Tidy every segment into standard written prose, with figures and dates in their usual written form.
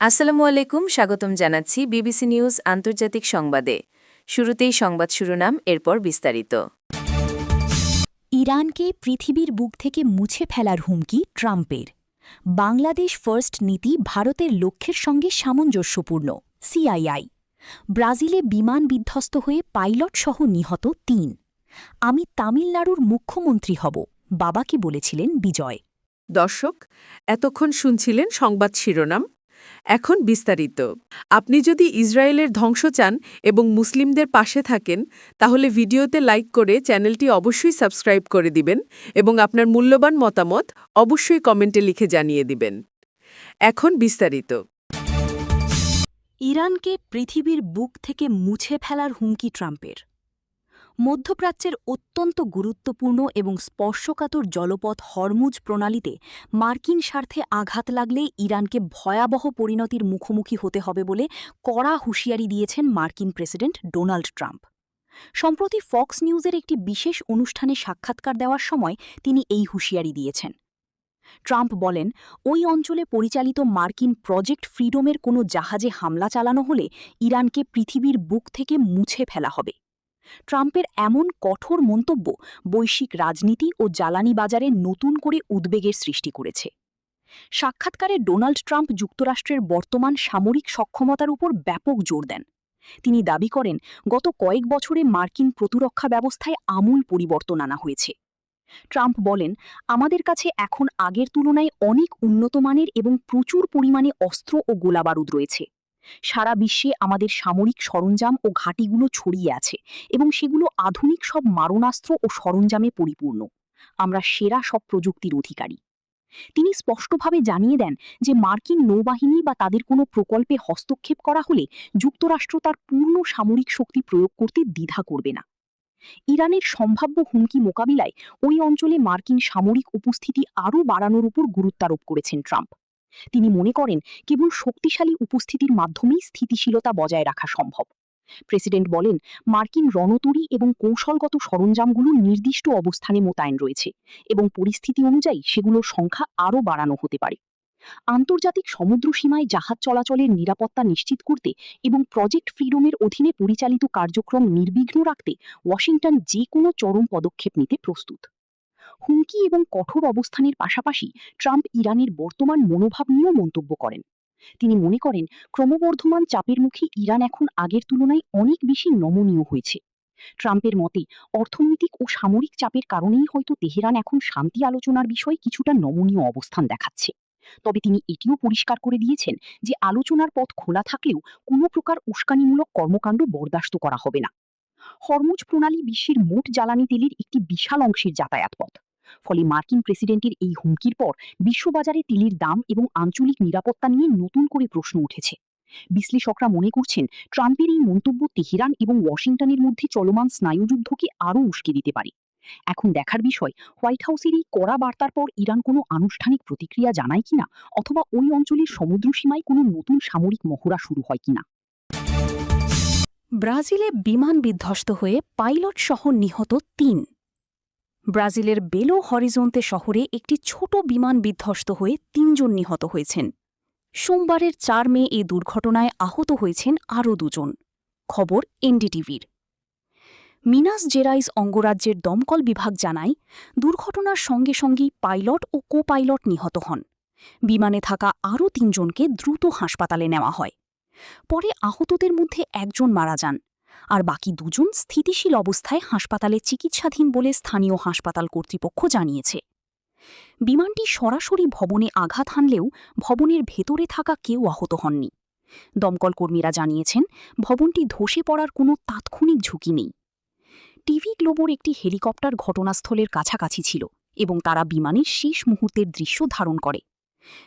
আসসালামু আলাইকুম, স্বাগতম জানাচ্ছি বিবিসি নিউজ আন্তর্জাতিক সংবাদে। শুরুতেই সংবাদ শিরোনাম, এরপর বিস্তারিত। ইরানকে পৃথিবীর বুক থেকে মুছে ফেলার হুমকি ট্রাম্পের। বাংলাদেশ ফার্স্ট নীতি ভারতের লক্ষ্যের সঙ্গে সামঞ্জস্যপূর্ণ। সিআইআই। ব্রাজিলে বিমান বিধ্বস্ত হয়ে পাইলটসহ নিহত ৩। আমি তামিলনাড়ুর মুখ্যমন্ত্রী হব, বাবাকে বলেছিলেন বিজয়। দর্শক, এতক্ষণ শুনছিলেন সংবাদ শিরোনাম। এখন বিস্তারিত। আপনি যদি ইসরায়েলের ধ্বংস চান এবং মুসলিমদের পাশে থাকেন, তাহলে ভিডিওতে লাইক করে চ্যানেলটি অবশ্যই সাবস্ক্রাইব করে দিবেন এবং আপনার মূল্যবান মতামত অবশ্যই কমেন্টে লিখে জানিয়ে দিবেন। এখন বিস্তারিত। ইরানকে পৃথিবীর বুক থেকে মুছে ফেলার হুমকি ট্রাম্পের। মধ্যপ্রাচ্যের অত্যন্ত গুরুত্বপূর্ণ এবং স্পর্শকাতর জলপথ হরমুজ প্রণালীতে মার্কিন স্বার্থে আঘাত লাগলে ইরানকে ভয়াবহ পরিণতির মুখোমুখি হতে হবে বলে কড়া হুঁশিয়ারি দিয়েছেন মার্কিন প্রেসিডেন্ট ডোনাল্ড ট্রাম্প। সম্প্রতি ফক্স নিউজের একটি বিশেষ অনুষ্ঠানে সাক্ষাৎকার দেওয়ার সময় তিনি এই হুঁশিয়ারি দিয়েছেন। ট্রাম্প বলেন, ওই অঞ্চলে পরিচালিত মার্কিন প্রজেক্ট ফ্রিডমের কোনো জাহাজে হামলা চালানো হলে ইরানকে পৃথিবীর বুক থেকে মুছে ফেলা হবে। ট্রাম্পের এমন কঠোর মন্তব্য বৈশ্বিক রাজনীতি ও জ্বালানি বাজারে নতুন করে উদ্বেগের সৃষ্টি করেছে। সাক্ষাৎকারে ডোনাল্ড ট্রাম্প যুক্তরাষ্ট্রের বর্তমান সামরিক সক্ষমতার উপর ব্যাপক জোর দেন। তিনি দাবি করেন, গত কয়েক বছরে মার্কিন প্রতিরক্ষা ব্যবস্থায় আমূল পরিবর্তন আনা হয়েছে। ট্রাম্প বলেন, আমাদের কাছে এখন আগের তুলনায় অনেক উন্নত মানের এবং প্রচুর পরিমাণে অস্ত্র ও গোলাবারুদ রয়েছে। সারা বিশ্বে আমাদের সামরিক সরঞ্জাম ও ঘাঁটিগুলো ছড়িয়ে আছে এবং সেগুলো আধুনিক সব মারণাস্ত্র ও সরঞ্জামে পরিপূর্ণ। আমরা সেরা সব প্রযুক্তির অধিকারী। তিনি স্পষ্টভাবে জানিয়ে দেন যে মার্কিন নৌবাহিনী বা তাদের কোনো প্রকল্পে হস্তক্ষেপ করা হলে যুক্তরাষ্ট্র তার পূর্ণ সামরিক শক্তি প্রয়োগ করতে দ্বিধা করবে না। ইরানের সম্ভাব্য হুমকি মোকাবিলায় ওই অঞ্চলে মার্কিন সামরিক উপস্থিতি আরও বাড়ানোর উপর গুরুত্বারোপ করেছেন ট্রাম্প। তিনি মনে করেন, কেবল শক্তিশালী উপস্থিতির মাধ্যমেই স্থিতিশীলতা বজায় রাখা সম্ভব। প্রেসিডেন্ট বলেন, মার্কিন রণতরী এবং কৌশলগত সরঞ্জামগুলো নির্দিষ্ট অবস্থানে মোতায়েন রয়েছে এবং পরিস্থিতি অনুযায়ী সেগুলোর সংখ্যা আরও বাড়ানো হতে পারে। আন্তর্জাতিক সমুদ্র সীমায় জাহাজ চলাচলের নিরাপত্তা নিশ্চিত করতে এবং প্রজেক্ট ফ্রিডমের অধীনে পরিচালিত কার্যক্রম নির্বিঘ্ন রাখতে ওয়াশিংটন যে কোনো চরম পদক্ষেপ নিতে প্রস্তুত। হুমকি এবং কঠোর অবস্থানের পাশাপাশি ট্রাম্প ইরানের বর্তমান মনোভাব নিয়েও মন্তব্য করেন। তিনি মনে করেন, ক্রমবর্ধমান চাপের মুখে ইরান এখন আগের তুলনায় অনেক বেশি নমনীয় হয়েছে। ট্রাম্পের মতে, অর্থনৈতিক ও সামরিক চাপের কারণেই হয়তো তেহরান এখন শান্তি আলোচনার বিষয়ে কিছুটা নমনীয় অবস্থান দেখাচ্ছে। তবে তিনি এটিও পরিষ্কার করে দিয়েছেন যে আলোচনার পথ খোলা থাকলেও কোনো প্রকার উস্কানিমূলক কর্মকাণ্ড বরদাস্ত করা হবে না। হরমুজ প্রণালী বিশ্বের মোট জ্বালানি তেলের একটি বিশাল অংশের যাতায়াত পথ। ফলে মার্কিন প্রেসিডেন্টের এই হুমকির পর বিশ্ববাজারে তেলের দাম এবং আঞ্চলিক নিরাপত্তা নিয়ে নতুন করে প্রশ্ন উঠেছে। বিশ্লেষকরা মনে করছেন, ট্রাম্পের এই মন্তব্য তেহরান এবং ওয়াশিংটনের মধ্যে চলমান স্নায়ুযুদ্ধকে আরও উস্কে দিতে পারে। এখন দেখার বিষয়, হোয়াইট হাউসের এই কড়া বার্তার পর ইরান কোনো আনুষ্ঠানিক প্রতিক্রিয়া জানায় কিনা, অথবা ওই অঞ্চলের সমুদ্র সীমায় কোনো নতুন সামরিক মহড়া শুরু হয় কিনা। ব্রাজিলে বিমান বিধ্বস্ত হয়ে পাইলট সহ নিহত ৩। ব্রাজিলের বেলো হরিজোন্তে শহরে একটি ছোট বিমান বিধ্বস্ত হয়ে ৩ জন নিহত হয়েছেন। সোমবারের ৪ মে এই দুর্ঘটনায় আহত হয়েছেন আরও ২ জন। খবর এনডিটিভির। মিনাস জেরাইস অঙ্গরাজ্যের দমকল বিভাগ জানায়, দুর্ঘটনার সঙ্গে সঙ্গেই পাইলট ও কো পাইলট নিহত হন। বিমানে থাকা আরও ৩ জনকে দ্রুত হাসপাতালে নেওয়া হয়। পরে আহতদের মধ্যে একজন মারা যান, আর বাকি ২ জন স্থিতিশীল অবস্থায় হাসপাতালে চিকিৎসাধীন বলে স্থানীয় হাসপাতাল কর্তৃপক্ষ জানিয়েছে। বিমানটি সরাসরি ভবনে আঘাত হানলেও ভবনের ভেতরে থাকা কেউ আহত হননি। দমকল কর্মীরা জানিয়েছেন, ভবনটি ধসে পড়ার কোনো তাৎক্ষণিক ঝুঁকি নেই। টিভি গ্লোবোর একটি হেলিকপ্টার ঘটনাস্থলের কাছাকাছি ছিল এবং তারা বিমানের শেষ মুহূর্তের দৃশ্য ধারণ করে।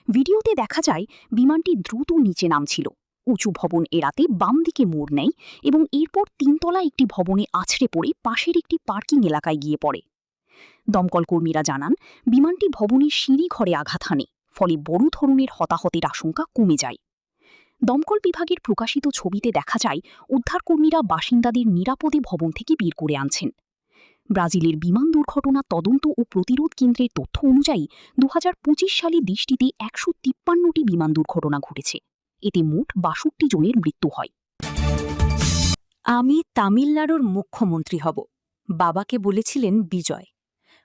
ভিডিওতে দেখা যায়, বিমানটি দ্রুত নিচে নামছিল, উঁচু ভবন এড়াতে বাম দিকে মোড় নেয় এবং এরপর ৩ তলা একটি ভবনে আছড়ে পড়ে পাশের একটি পার্কিং এলাকায় গিয়ে পড়ে। দমকল কর্মীরা জানান, বিমানটি ভবনের সিঁড়ি ঘরে আঘাত হানে, ফলে বড় ধরনের হতাহতের আশঙ্কা কমে যায়। দমকল বিভাগের প্রকাশিত ছবিতে দেখা যায়, উদ্ধারকর্মীরা বাসিন্দাদের নিরাপদে ভবন থেকে বের করে আনছেন। ব্রাজিলের বিমান দুর্ঘটনা তদন্ত ও প্রতিরোধ কেন্দ্রের তথ্য অনুযায়ী ২০২৫ সালে দেশটিতে ১৫৩টি বিমান দুর্ঘটনা ঘটেছে। এতে মোট ৬২ জনের মৃত্যু হয়। আমি তামিলনাড়ুর মুখ্যমন্ত্রী হব, বাবাকে বলেছিলেন বিজয়।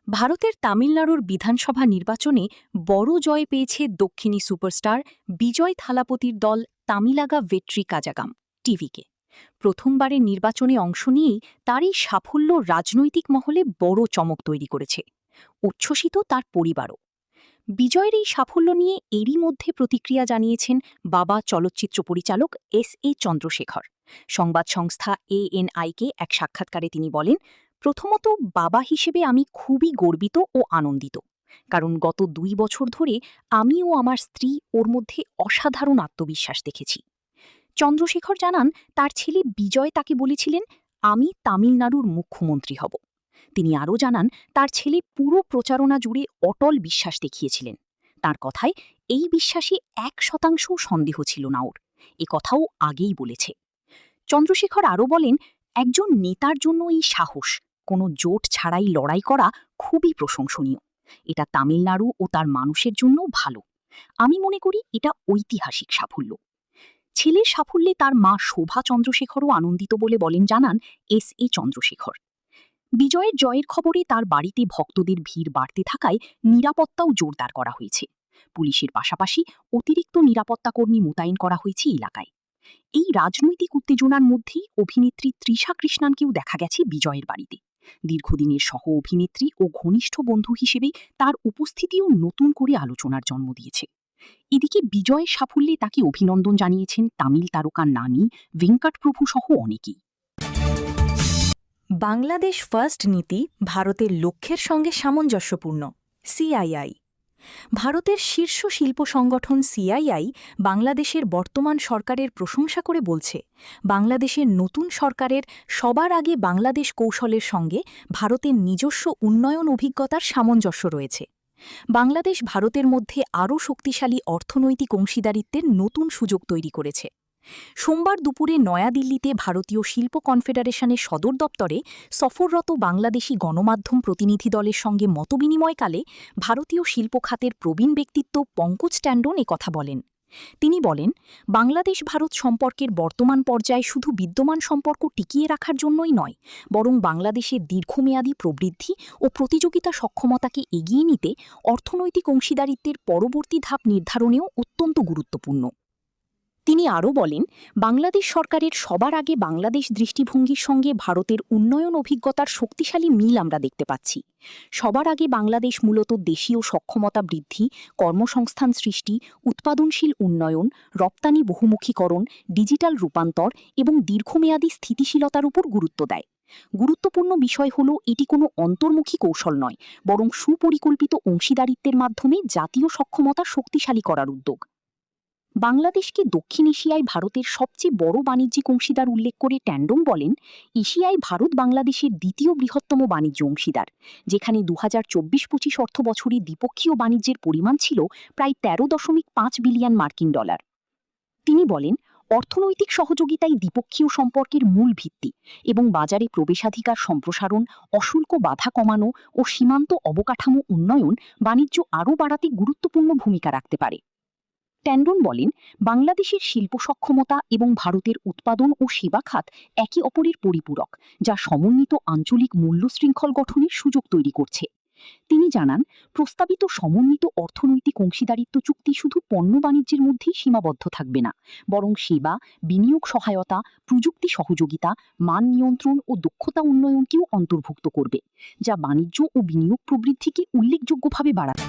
ভারতের তামিলনাড়ুর বিধানসভা নির্বাচনে বড় জয় পেয়েছে দক্ষিণী সুপারস্টার বিজয় থালাপতির দল তামিলাগা ভেট্রি কাজাগাম টিভিকে। প্রথমবারের নির্বাচনে অংশ নিয়েই তার এই সাফল্য রাজনৈতিক মহলে বড় চমক তৈরি করেছে। উচ্ছ্বসিত তার পরিবারও। বিজয়ের এই সাফল্য নিয়ে এরই মধ্যে প্রতিক্রিয়া জানিয়েছেন বাবা চলচ্চিত্র পরিচালক এস.এ. চন্দ্রশেখর। সংবাদ সংস্থা ANI-কে এক সাক্ষাৎকারে তিনি বলেন, প্রথমত বাবা হিসেবে আমি খুবই গর্বিত ও আনন্দিত, কারণ গত ২ বছর ধরে আমি ও আমার স্ত্রী ওর মধ্যে অসাধারণ আত্মবিশ্বাস দেখেছি। চন্দ্রশেখর জানান, তার ছেলে বিজয় তাকে বলেছিলেন, আমি তামিলনাড়ুর মুখ্যমন্ত্রী হব। তিনি আরও জানান, তার ছেলে পুরো প্রচারণা জুড়ে অটল বিশ্বাস দেখিয়েছিলেন। তার কথায় এই বিশ্বাসে ১% সন্দেহ ছিল না ওর, এ কথাও আগেই বলেছে। চন্দ্রশেখর আরও বলেন, একজন নেতার জন্য এই সাহস, কোনো জোট ছাড়াই লড়াই করা খুবই প্রশংসনীয়। এটা তামিলনাড়ু ও তার মানুষের জন্য ভালো। আমি মনে করি এটা ঐতিহাসিক সাফল্য। ছেলের সাফল্যে তার মা শোভা চন্দ্রশেখরও আনন্দিত বলে জানান এস.এ. চন্দ্রশেখর। বিজয়ের জয়ের খবরে তার বাড়িতে ভক্তদের ভিড় বাড়তে থাকায় নিরাপত্তাও জোরদার করা হয়েছে। পুলিশের পাশাপাশি অতিরিক্ত নিরাপত্তাকর্মী মোতায়েন করা হয়েছে এলাকায়। এই রাজনৈতিক উত্তেজনার মধ্যেই অভিনেত্রী তৃষা কৃষ্ণানকেও দেখা গেছে বিজয়ের বাড়িতে। দীর্ঘদিনের সহ অভিনেত্রী ও ঘনিষ্ঠ বন্ধু হিসেবে তার উপস্থিতিও নতুন করে আলোচনার জন্ম দিয়েছে। এদিকে বিজয়ের সাফল্যে তাকে অভিনন্দন জানিয়েছেন তামিল তারকা নানি, ভেঙ্কট প্রভু সহ অনেকেই। বাংলাদেশ ফার্স্ট নীতি ভারতের লক্ষ্যের সঙ্গে সামঞ্জস্যপূর্ণ। সিআইআই। ভারতের শীর্ষ শিল্প সংগঠন সিআইআই বাংলাদেশের বর্তমান সরকারের প্রশংসা করে বলছে, বাংলাদেশের নতুন সরকারের সবার আগে বাংলাদেশ কৌশলের সঙ্গে ভারতের নিজস্ব উন্নয়ন অভিজ্ঞতার সামঞ্জস্য রয়েছে। বাংলাদেশ ভারতের মধ্যে আরও শক্তিশালী অর্থনৈতিক অংশীদারিত্বের নতুন সুযোগ তৈরি করেছে। সোমবার দুপুরে নয়াদিল্লিতে ভারতীয় শিল্প কনফেডারেশনের সদর দপ্তরে সফররত বাংলাদেশি গণমাধ্যম প্রতিনিধি দলের সঙ্গে মতবিনিময়কালে ভারতীয় শিল্প খাতের প্রবীণ ব্যক্তিত্ব পঙ্কজ ট্যান্ডন কথা বলেন। তিনি বলেন, বাংলাদেশ ভারত সম্পর্কের বর্তমান পর্যায়ে শুধু বিদ্যমান সম্পর্ক টিকিয়ে রাখার জন্যই নয়, বরং বাংলাদেশের দীর্ঘমেয়াদী প্রবৃদ্ধি ও প্রতিযোগিতা সক্ষমতাকে এগিয়ে নিতে অর্থনৈতিক অংশীদারিত্বের পরবর্তী ধাপ নির্ধারণেও অত্যন্ত গুরুত্বপূর্ণ। তিনি আরও বলেন, বাংলাদেশ সরকারের সবার আগে বাংলাদেশ দৃষ্টিভঙ্গির সঙ্গে ভারতের উন্নয়ন অভিজ্ঞতার শক্তিশালী মিল আমরা দেখতে পাচ্ছি। সবার আগে বাংলাদেশ মূলত দেশীয় সক্ষমতা বৃদ্ধি, কর্মসংস্থান সৃষ্টি, উৎপাদনশীল উন্নয়ন, রপ্তানি বহুমুখীকরণ, ডিজিটাল রূপান্তর এবং দীর্ঘমেয়াদী স্থিতিশীলতার উপর গুরুত্ব দেয়। গুরুত্বপূর্ণ বিষয় হল, এটি কোনো অন্তর্মুখী কৌশল নয়, বরং সুপরিকল্পিত অংশীদারিত্বের মাধ্যমে জাতীয় সক্ষমতা শক্তিশালী করার উদ্যোগ। বাংলাদেশকে দক্ষিণ এশিয়ায় ভারতের সবচেয়ে বড় বাণিজ্যিক অংশীদার উল্লেখ করে ট্যান্ডন বলেন, এশিয়ায় ভারত বাংলাদেশের দ্বিতীয় বৃহত্তম বাণিজ্য অংশীদার, যেখানে ২০২৪-২৫ অর্থবছরে দ্বিপক্ষীয় বাণিজ্যের পরিমাণ ছিল প্রায় ১৩.৫ বিলিয়ন মার্কিন ডলার। তিনি বলেন, অর্থনৈতিক সহযোগিতাই দ্বিপক্ষীয় সম্পর্কের মূল ভিত্তি এবং বাজারে প্রবেশাধিকার সম্প্রসারণ, অশুল্ক বাধা কমানো ও সীমান্ত অবকাঠামো উন্নয়ন বাণিজ্য আরও বাড়াতে গুরুত্বপূর্ণ ভূমিকা রাখতে পারে। ট্যান্ডন বলেন, বাংলাদেশের শিল্প সক্ষমতা এবং ভারতের উৎপাদন ও সেবা খাত একে অপরের পরিপূরক, যা সমন্বিত আঞ্চলিক মূল্য শৃঙ্খল গঠনের সুযোগ তৈরি করছে। তিনি জানান, প্রস্তাবিত সমন্বিত অর্থনৈতিক অংশীদারিত্ব চুক্তি শুধু পণ্য বাণিজ্যের মধ্যেই সীমাবদ্ধ থাকবে না, বরং সেবা, বিনিয়োগ সহায়তা, প্রযুক্তি সহযোগিতা, মান নিয়ন্ত্রণ ও দক্ষতা উন্নয়নকেও অন্তর্ভুক্ত করবে, যা বাণিজ্য ও বিনিয়োগ প্রবৃদ্ধিকে উল্লেখযোগ্যভাবে বাড়াবে।